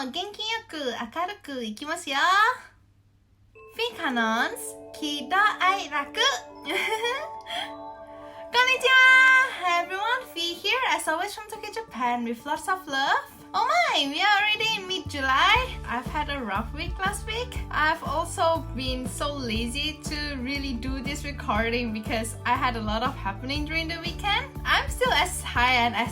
元気よく明るくいきますよ VKanon's KiDoAiRaku Konnichiwa! Hi everyone, V here as always from Tokyo, Japan with lots of love. Oh my, we are already in mid-July. I've had a rough week last week. I've also been so lazy to really do this recording because I had a lot of happening during the weekend. I'm still as high and I'm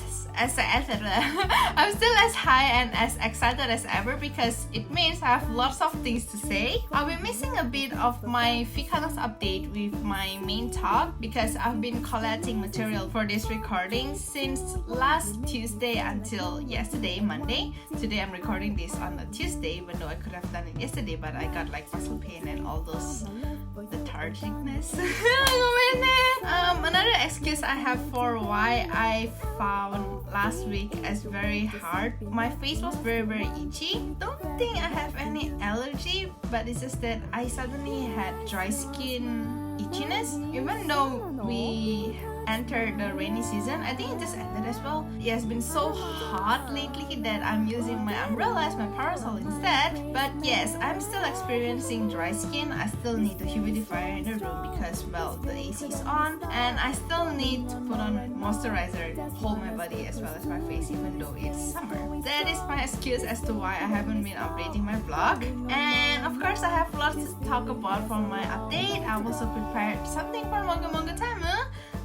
still as high and as excited as ever because it means I have lots of things to say. I'll be missing a bit of my VKanon update with my main talk because I've been collecting material for this recording since last Tuesday until yesterday, Monday. Today I'm recording this on a Tuesday, even though I could have done it yesterday, but I got like muscle pain and all those lethargicness. Another excuse I have for why I found last week as very hard. My face was very itchy. Don't think I have any allergy, but it's just that I suddenly had dry skin itchiness. Even though we entered the rainy season, I think it just ended as well. It has been so hot lately that I'm using my umbrella as my parasol instead. But yes, I'm still experiencing dry skin. I still need the humidifier in the room because, well, the AC is on, and I still need to put on moisturizer to hold my body as well as my face even though it's summer. That is my excuse as to why I haven't been updating my vlog. And of course I have lots to talk about from my update. I've also prepared something for Moga Time.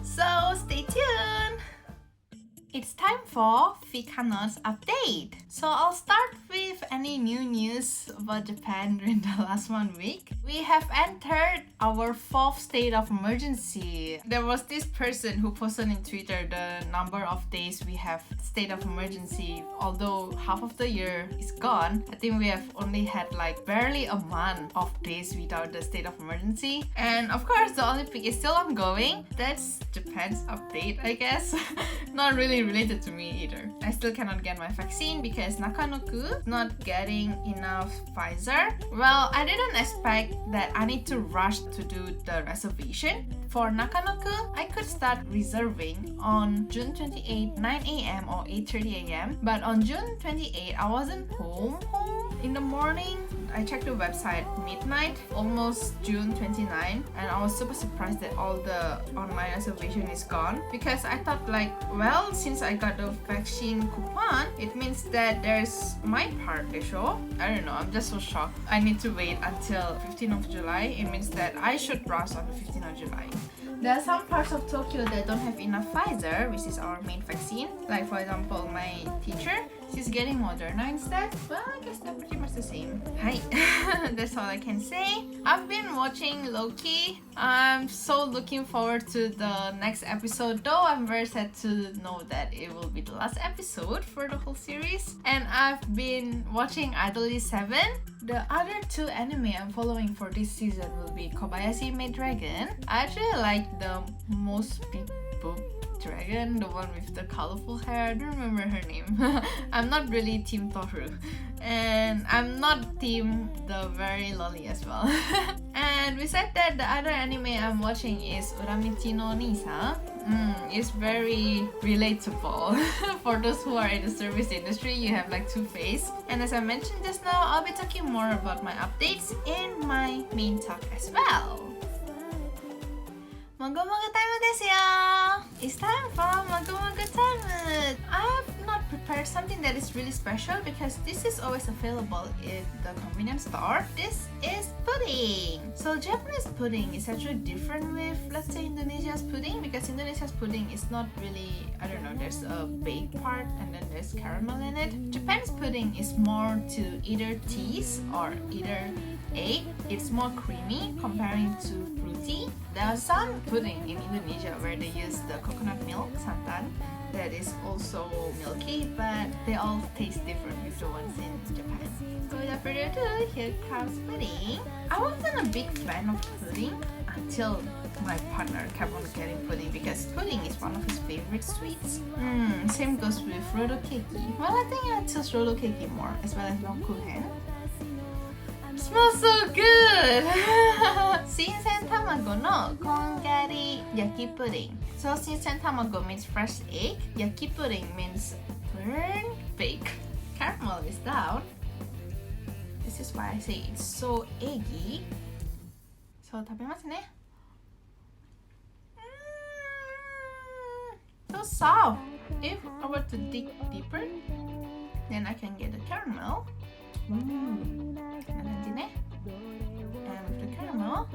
So stay tuned! It's time for VKanon's update. So I'll start with any new news about Japan during the last 1 week. We have entered our 4th state of emergency. There was this person who posted on Twitter the number of days we have state of emergency. Although half of the year is gone, I think we have only had like barely a month of days without the state of emergency. And of course the Olympic is still ongoing. That's Japan's update, I guess. Not really related to me either. I still cannot get my vaccine because Nakanoku not getting enough Pfizer. Well, I didn't expect that I need to rush to do the reservation. For Nakanoku, I could start reserving on June 28, 9 a.m. or 8:30 a.m. But on June 28, I wasn't home in the morning. I checked the website midnight, almost June 29, and I was super surprised that all the online reservation is gone because I thought like, well, since I got the vaccine coupon, it means that there's my part to show. I don't know, I'm just so shocked. I need to wait until 15th of July. It means that I should rush on the 15th of July. There are some parts of Tokyo that don't have enough Pfizer, which is our main vaccine. Like for example, my teacher, she's getting Moderna instead. Well, I guess they're pretty much the same. Hi, that's all I can say. I've been watching Loki. I'm so looking forward to the next episode, though I'm very sad to know that it will be the last episode for the whole series. And I've been watching Idol 7. The other 2 anime I'm following for this season will be Kobayashi Maid Dragon. I actually like the most big boob dragon, the one with the colorful hair. I don't remember her name. I'm not really team Toru, and I'm not team the very lolly as well. And besides that, the other anime I'm watching is Uramichi no Nisa. It's very relatable. For those who are in the service industry, you have like 2 phases. And as I mentioned just now, I'll be talking more about my updates in my main talk as well. Moga time desu yo! It's time for Moga time! I've not prepared something that is really special because this is always available in the convenience store. This is pudding! So Japanese pudding is actually different with, let's say, Indonesia's pudding, because Indonesia's pudding is not really, I don't know, there's a baked part and then there's caramel in it. Japan's pudding is more to either cheese or either egg. It's more creamy comparing to fruity. There are some pudding in Indonesia where they use the coconut milk, santan, that is also milky, but they all taste different with the ones in Japan. So without further ado, here comes pudding. I wasn't a big fan of pudding until my partner kept on getting pudding because pudding is one of his favorite sweets. Same goes with rodo keiki. Well, I think I choose rodo keiki more, as well as rokuhen. Smells so good! Shinsen tamago no kongari yaki pudding. So shinsen tamago means fresh egg. Yaki pudding means burn, bake. Caramel is down. This is why I say it's so eggy. So 食べますね。So soft. If I were to dig deeper, then I can get the caramel. And with the caramel.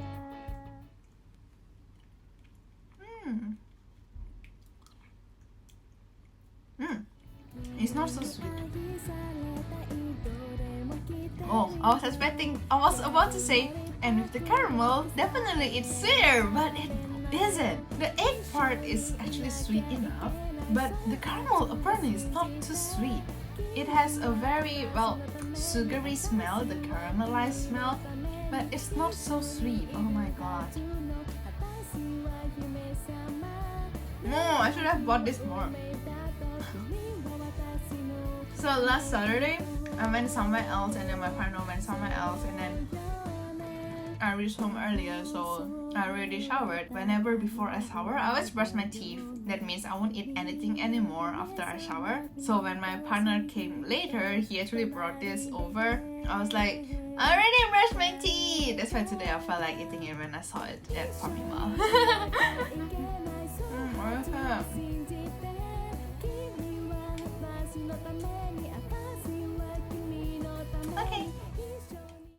It's not so sweet. Oh, I was about to say, and with the caramel, definitely it's sweeter, but it isn't. The egg part is actually sweet enough, but the caramel apparently is not too sweet. It has a very, sugary smell, the caramelized smell, but it's not so sweet. Oh my god. No, I should have bought this more. So last Saturday, I went somewhere else, and then my partner went somewhere else, and then I reached home earlier, so I already showered. Whenever before I shower, I always brush my teeth. That means I won't eat anything anymore after I shower. So when my partner came later, he actually brought this over. I was like, I already brushed my teeth! That's why today I felt like eating it when I saw it at Family Mall. What is that? Okay.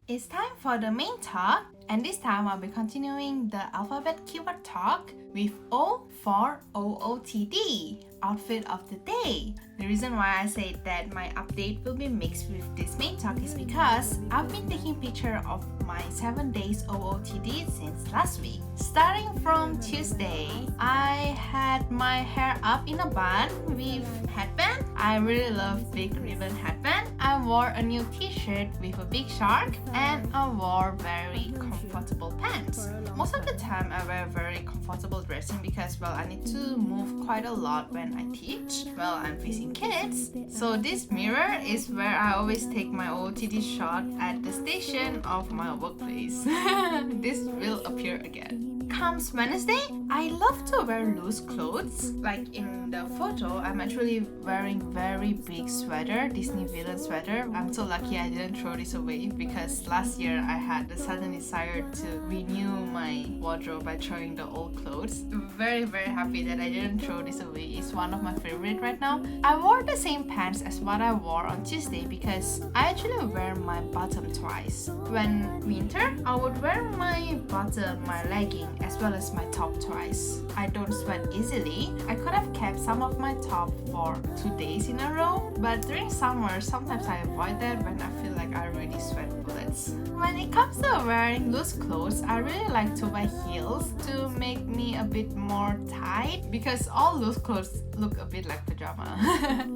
It's time for the main talk, and this time I'll be continuing the alphabet keyword talk with O for OOTD, outfit of the day. The reason why I say that my update will be mixed with this main talk is because I've been taking picture of my 7 days OOTD since last week. Starting from Tuesday, I had my hair up in a bun with headband. I really love big ribbon headband. I wore a new t-shirt with a big shark, and I wore very comfortable pants. Most of the time I wear very comfortable dressing because I need to move quite a lot when I teach. I'm facing kids. So this mirror is where I always take my OOTD shot at the station of my workplace. This will appear again. Comes Wednesday, I love to wear loose clothes. Like in the photo, I'm actually wearing very big sweater, Disney villain sweater. I'm so lucky I didn't throw this away because last year I had the sudden desire to renew my wardrobe by throwing the old clothes. Very happy that I didn't throw this away. It's one of my favorite right now. I wore the same pants as what I wore on Tuesday because I actually wear my bottom twice. When winter, I would wear my bottom, my legging, as well as my top twice. I don't sweat easily. I could have kept some of my top for 2 days in a row, but during summer, sometimes I avoid that when I feel like I already sweat bullets. When it comes to wearing loose clothes, I really like to wear heels to make me a bit more tight because all loose clothes look a bit like pajama.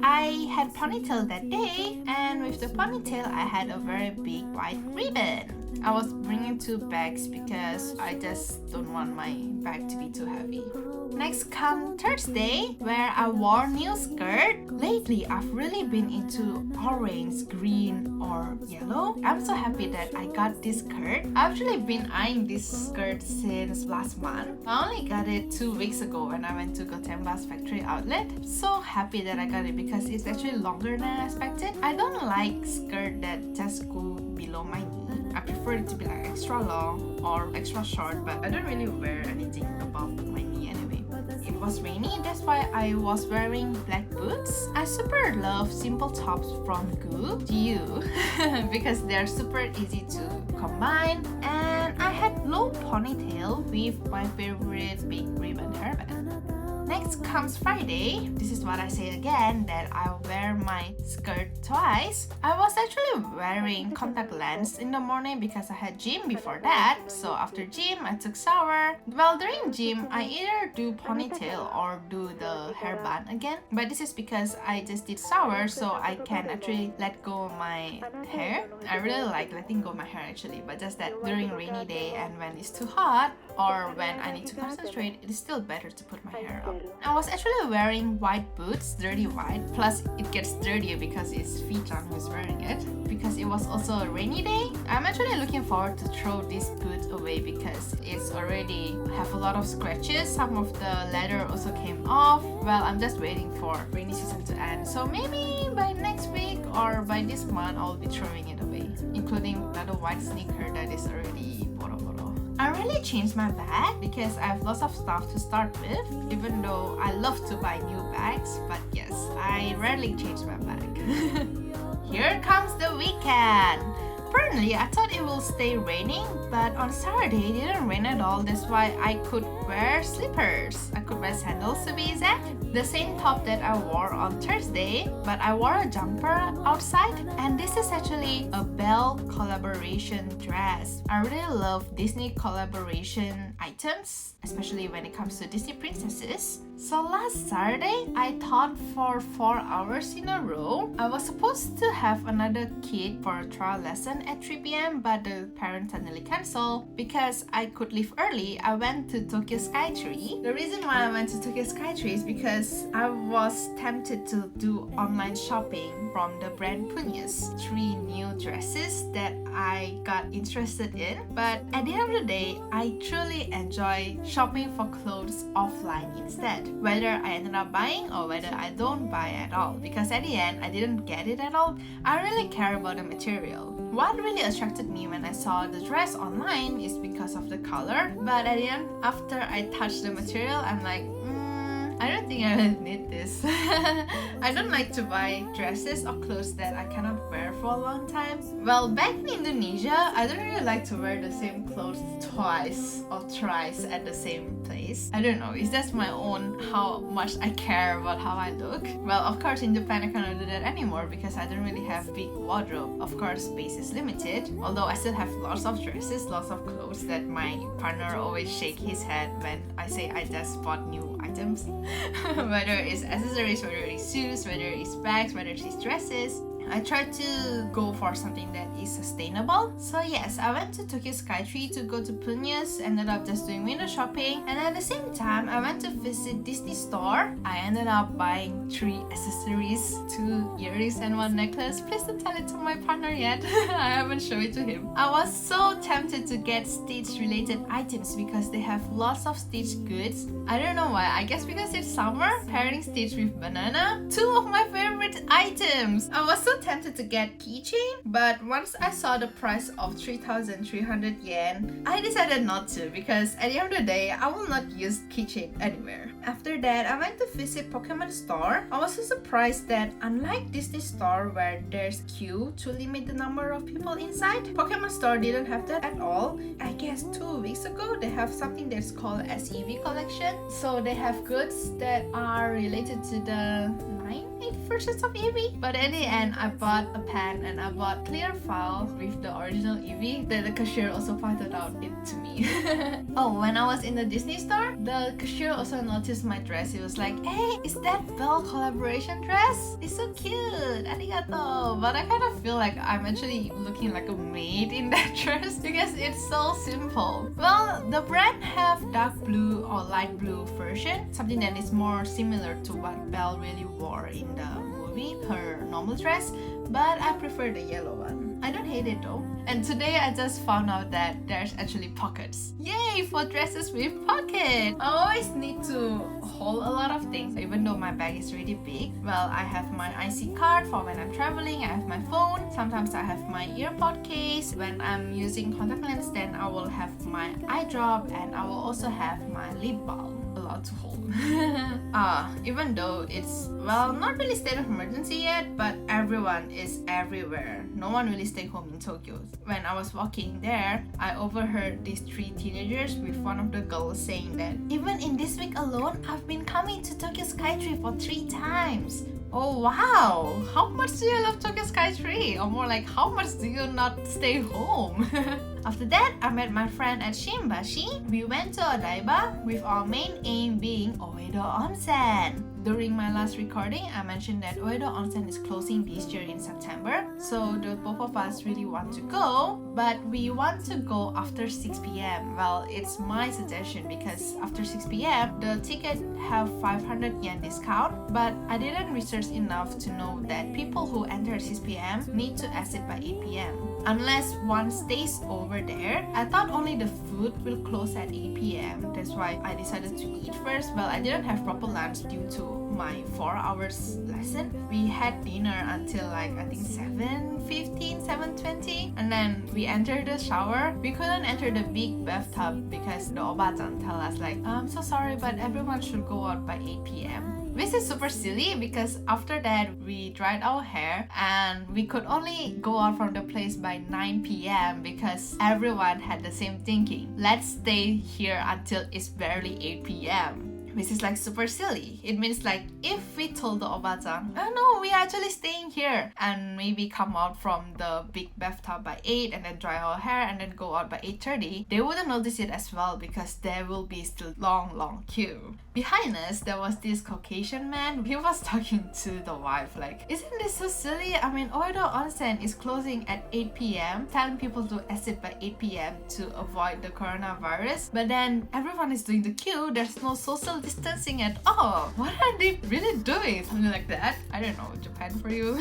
I had ponytail that day, and with the ponytail I had a very big white ribbon. I was bringing 2 bags because I just don't want my bag to be too heavy. Next come Thursday, where I wore new skirt. Lately, I've really been into orange, green, or yellow. I'm so happy that I got this skirt. I've actually been eyeing this skirt since last month. I only got it 2 weeks ago when I went to Gotemba's factory outlet. So happy that I got it because it's actually longer than I expected. I don't like skirt that just go below my knee. I prefer it to be like extra long or extra short, but I don't really wear anything above my knee anyway. It was rainy, that's why I was wearing black boots. I super love simple tops from GU because they're super easy to combine, and I had low ponytail with my favorite big ribbon hairband. Next comes Friday. This is what I say again, that I'll wear my skirt twice. I was actually wearing contact lens in the morning because I had gym before that. So after gym, I took shower. During gym, I either do ponytail or do the hairband again. But this is because I just did shower, so I can actually let go of my hair. I really like letting go of my hair actually, but just that during rainy day and when it's too hot or when I need to concentrate, it is still better to put my hair up. I was actually wearing white boots, dirty white, plus it gets dirtier because it's Fijan who's wearing it, because because it was also a rainy day. I'm actually looking forward to throw this boot away because it's already have a lot of scratches. Some of the leather also came off. Well, I'm just waiting for rainy season to end. So maybe by next week or by this month, I'll be throwing it away, including another white sneaker that is already boro-boro. I really changed my bag because I have lots of stuff to start with, even though I love to buy new bags, but yes, I rarely change my bag. Here comes the weekend! Apparently, I thought it will stay raining, but on Saturday it didn't rain at all. That's why I could wear slippers. I could wear sandals to be exact. The same top that I wore on Thursday, but I wore a jumper outside, and this is actually a Belle collaboration dress. I really love Disney collaboration items, especially when it comes to Disney princesses. So last Saturday, I taught for 4 hours in a row. I was supposed to have another kid for a trial lesson at 3 p.m. but the parents suddenly canceled. Because I could leave early, I went to Tokyo Skytree. The reason why I went to Tokyo Skytree is because I was tempted to do online shopping from the brand Punyas. 3 new dresses that I got interested in. But at the end of the day, I truly enjoy shopping for clothes offline instead. Whether I ended up buying or whether I don't buy at all, because at the end I didn't get it at all. I really care about the material. What really attracted me when I saw the dress online is because of the color, but at the end, after I touched the material, I'm like, I don't think I will need this. I don't like to buy dresses or clothes that I cannot wear for a long time. Well, back in Indonesia, I don't really like to wear the same clothes twice or thrice at the same place. I don't know, it's just my own how much I care about how I look. Well, of course in Japan I cannot do that anymore because I don't really have big wardrobe. Of course, space is limited, although I still have lots of dresses, lots of clothes that my partner always shake his head when I say I just bought new items. Whether it's accessories, whether it's shoes, whether it's bags, whether it's dresses. I tried to go for something that is sustainable. So yes, I went to Tokyo Skytree to go to Punyas, ended up just doing window shopping, and at the same time I went to visit Disney store. I ended up buying 3 accessories, 2 earrings and 1 necklace. Please don't tell it to my partner yet. I haven't shown it to him. I was so tempted to get Stitch related items because they have lots of Stitch goods. I don't know why, I guess because it's summer, pairing Stitch with banana, 2 of my favorite items. I was so tempted to get keychain, but once I saw the price of 3,300 yen, I decided not to because at the end of the day, I will not use keychain anywhere. After that, I went to visit Pokemon store. I was so surprised that unlike Disney store where there's queue to limit the number of people inside, Pokemon store didn't have that at all. I guess 2 weeks ago, they have something that's called SEV collection. So they have goods that are related to the 9-8 versions of Eevee. But at the end, I bought a pen and I bought clear file with the original Eevee that the cashier also pointed out it to me. Oh, when I was in the Disney store, the cashier also noticed my dress. He was like, hey, is that Belle collaboration dress? It's so cute, arigato. But I kind of feel like I'm actually looking like a maid in that dress because it's so simple. Well, the brand have dark blue or light blue version, something that is more similar to what Belle really wore in the movie, her normal dress, but I prefer the yellow one. I don't hate it though. And today I just found out that there's actually pockets. Yay for dresses with pockets! I always need to hold a lot of things, even though my bag is really big. Well, I have my IC card for when I'm traveling, I have my phone, sometimes I have my earpod case. When I'm using contact lens, then I will have my eye drop and I will also have my lip balm. A lot to hold. Even though it's, well, not really state of emergency yet, but everyone is everywhere. No one really stay home in Tokyo. When I was walking there, I overheard these 3 teenagers with one of the girls saying that even in this week alone, I've been coming to Tokyo Skytree for 3 times. Oh wow! How much do you love Tokyo Skytree? Or more like, how much do you not stay home? After that, I met my friend at Shimbashi. We went to Odaiba with our main aim being Oedo Onsen. during my last recording, I mentioned that Oedo Onsen is closing this year in September. So the both of us really want to go, but we want to go after 6 p.m. Well, it's my suggestion because after 6 p.m. the ticket have 500 yen discount, but I didn't research enough to know that people who enter 6 p.m. need to exit by 8 p.m. Unless one stays over there. I thought only the food will close at 8 p.m. That's why I decided to eat first. Well, I didn't have proper lunch due to my 4 hours lesson. We had dinner until like I think 7:15, 7:20, and then we entered the shower. We couldn't enter the big bathtub because the oba-chan tell us like, I'm so sorry, but everyone should go out by 8 p.m. This is super silly because after that we dried our hair and we could only go out from the place by 9 p.m. because everyone had the same thinking. Let's stay here until it's barely 8 p.m. Which is like super silly. It means like if we told the oba-chan, oh no, we are actually staying here, and maybe come out from the big bathtub by 8 and then dry our hair and then go out by 8:30, they wouldn't notice it as well because there will be still long queue. Behind us, there was this Caucasian man. He was talking to the wife like, isn't this so silly? I mean, Oedo Onsen is closing at 8 p.m. telling people to exit by 8 p.m. to avoid the coronavirus. But then everyone is doing the queue. There's no social distancing at all. What are they really doing? Something like that. I don't know, Japan for you.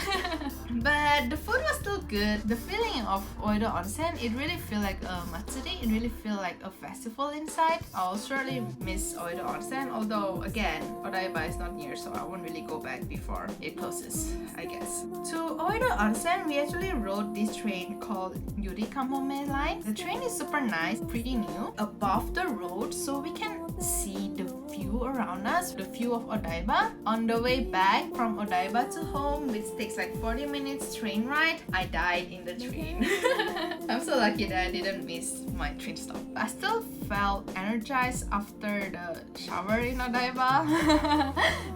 But the food was still good. The feeling of Oedo Onsen, it really feel like a matsuri. It really feel like a festival inside. I'll surely miss Oedo Onsen. Although again, Odaiba is not near, so I won't really go back before it closes, I guess. To Oedo Onsen, we actually rode this train called Yuri Kamome line. The train is super nice, pretty new, above the road, so we can see the view around us, the view of Odaiba. On the way back from Odaiba to home, which takes like 40 minutes train ride, I died in the train. I'm so lucky that I didn't miss my train stop. I still felt energized after the shower in Odaiba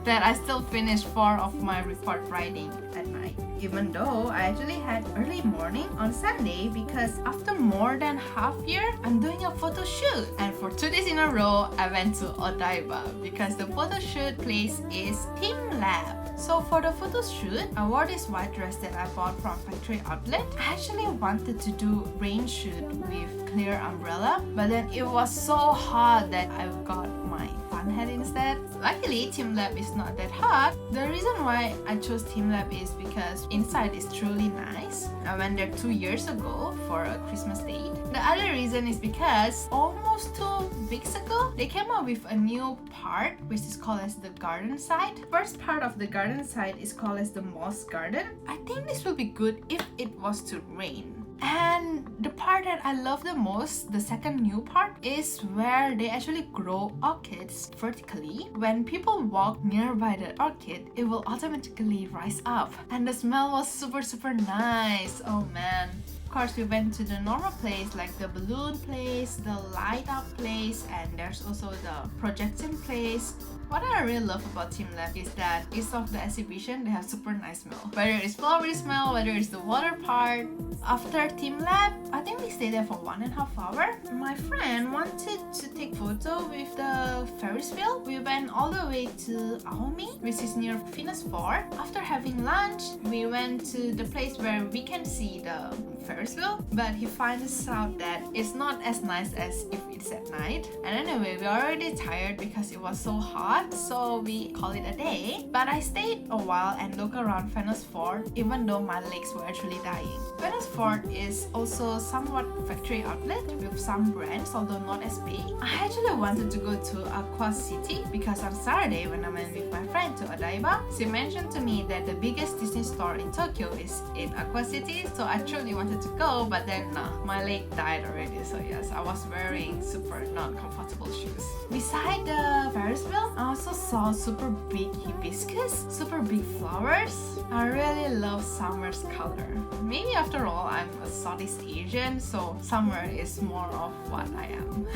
that I still finished 4 of my report writing at night. Even though I actually had early morning on Sunday because after more than half year, I'm doing a photo shoot. And for 2 days in a row, I went to Odaiba because the photo shoot place is Team Lab. So for the photo shoot, I wore this white dress that I bought from factory outlet. I actually wanted to do rain shoot with clear umbrella, but then it was so hot that I got my fun hat instead. Luckily, Team Lab is not that hot. The reason why I chose Team Lab is because inside is truly nice. I went there 2 years ago for a Christmas date. The other reason is because almost 2 weeks ago, they came up with a new part which is called as the garden side. First part of the garden side is called as the moss garden. I think this will be good if it was to rain. And the part that I love the most, the second new part, is where they actually grow orchids vertically. When people walk nearby the orchid, it will automatically rise up. And the smell was super nice. Oh man. Of course, we went to the normal place like the balloon place, the light up place, and there's also the projection place. What I really love about Team Lab is that each of the exhibition, they have super nice smell. Whether it's flowery smell, whether it's the water part. After Team Lab, I think we stayed there for 1.5 hours. My friend wanted to take photo with the Ferris wheel. We went all the way to Aomi, which is near Venus Fort. After having lunch, we went to the place where we can see the Ferris wheel, but he finds out that it's not as nice as if it's at night. And anyway, we are already tired because it was so hot, so we call it a day. But I stayed a while and looked around Venus Fort, even though my legs were actually dying. Venus Fort is also somewhat factory outlet with some brands, although not as big. I actually wanted to go to Aqua City because on Saturday when I went with my friend to Odaiba, she mentioned to me that the biggest Disney store in Tokyo is in Aqua City, so I truly wanted to go, but then my leg died already, so yes, I was wearing super non-comfortable shoes. Beside the Ferris wheel, I also saw super big hibiscus, super big flowers. I really love summer's color. Maybe after all, I'm a Southeast Asian, so summer is more of what I am.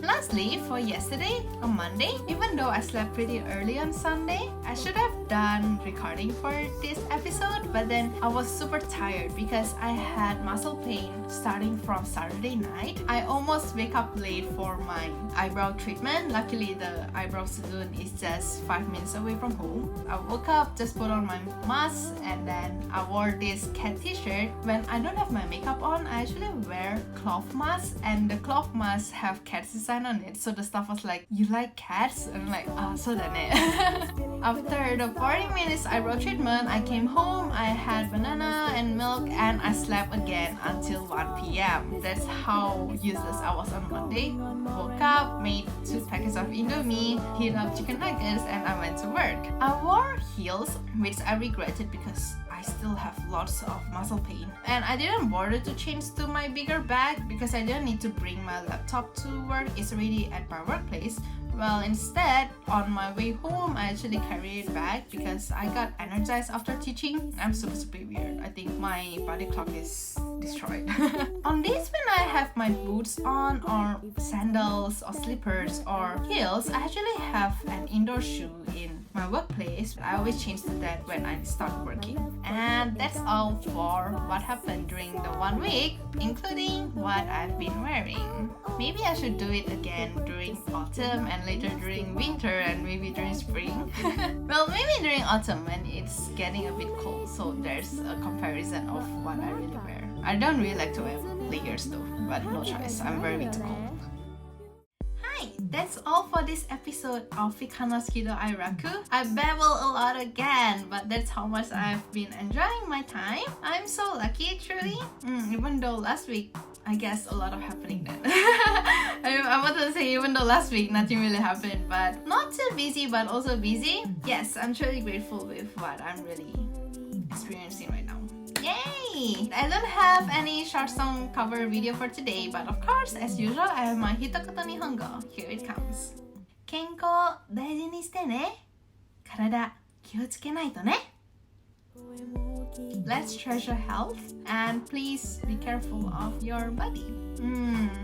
Lastly, for yesterday, on Monday, even though I slept pretty early on Sunday, I should have done recording for this episode, but then I was super tired because I had muscle pain starting from Saturday night. I almost wake up late for my eyebrow treatment. Luckily, the eyebrow salon is just 5 minutes away from home. I woke up, just put on my mask, and then I wore this cat t-shirt. When I don't have my makeup on, I actually wear cloth mask, and the cloth masks have cats design on it. So the staff was like, "You like cats?" And I'm like, so done it. After the 40 minutes eyebrow treatment, I came home, I had banana and milk, and I slept again until 1 p.m. That's how useless I was on Monday. Woke up, made 2 packets of Indomie, heat up chicken nuggets, and I went to work. I wore heels, which I regretted because I still have lots of muscle pain. And I didn't bother to change to my bigger bag because I didn't need to bring my laptop to work. It's already at my workplace. Well, instead, on my way home, I actually carried it back because I got energized after teaching. I'm super weird. I think my body clock is destroyed. On days when I have my boots on, or sandals, or slippers, or heels, I actually have an indoor shoe in my workplace. I always change to that when I start working. And that's all for what happened during the 1 week, including what I've been wearing. Maybe I should do it again during autumn and later during winter and maybe during spring. Well, maybe during autumn when it's getting a bit cold, so there's a comparison of what I really wear. I don't really like to wear layers though, but no choice, I'm very weak to cold. Hi, that's all for this episode of VKanon's KiDoAiRaku. I babble a lot again, but that's how much I've been enjoying my time. I'm so lucky, truly. Even though last week, I guess a lot of happening then. I wanted to say even though last week nothing really happened, but not too busy but also busy. Yes, I'm truly grateful with what I'm really experiencing right now. Yay! I don't have any short song cover video for today, but of course, as usual, I have my Hitokato Nihongo. Here it comes. 健康大事にしてね。体気をつけないとね。Let's treasure health and please be careful of your body.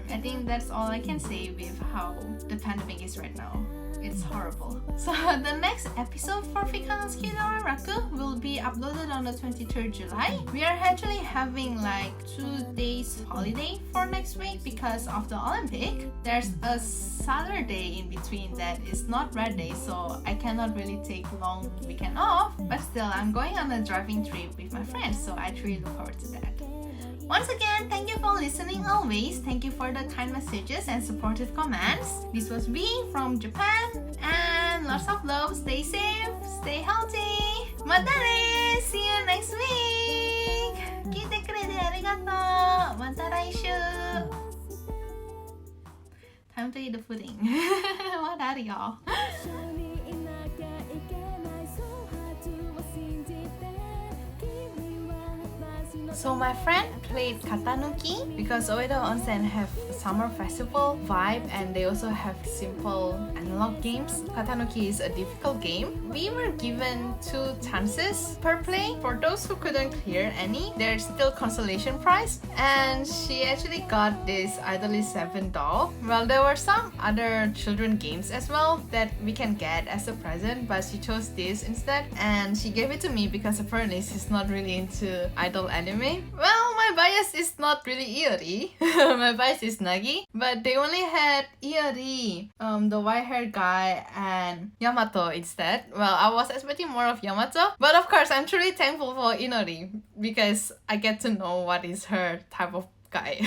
I think that's all I can say with how the pandemic is right now. It's horrible. So the next episode for VKanon's KiDoAiRaku will be uploaded on the 23rd July. We are actually having like 2 days holiday for next week because of the Olympic. There's a Saturday in between that is not red day, so I cannot really take long weekend off. But still, I'm going on a driving trip with my friends, so I truly look forward to that. Once again, thank you for listening always. Thank you for the kind messages and supportive comments. This was V from Japan, and lots of love. Stay safe, stay healthy. Mata ne! See you next week! 聞いてくれてありがとう! また来週! Time to eat the pudding. What are y'all? So my friend played Katanuki because Oedo Onsen have a summer festival vibe and they also have simple analog games. Katanuki is a difficult game. We were given 2 chances per play. For those who couldn't clear any, there's still consolation prize. And she actually got this Idly 7 doll. Well, there were some other children games as well that we can get as a present, but she chose this instead. And she gave it to me because apparently she's not really into idol anime. Well, my bias is not really Iori. My bias is Nagi. But they only had Iori, the white-haired guy, and Yamato instead. Well, I was expecting more of Yamato. But of course, I'm truly thankful for Inori because I get to know what is her type of guy.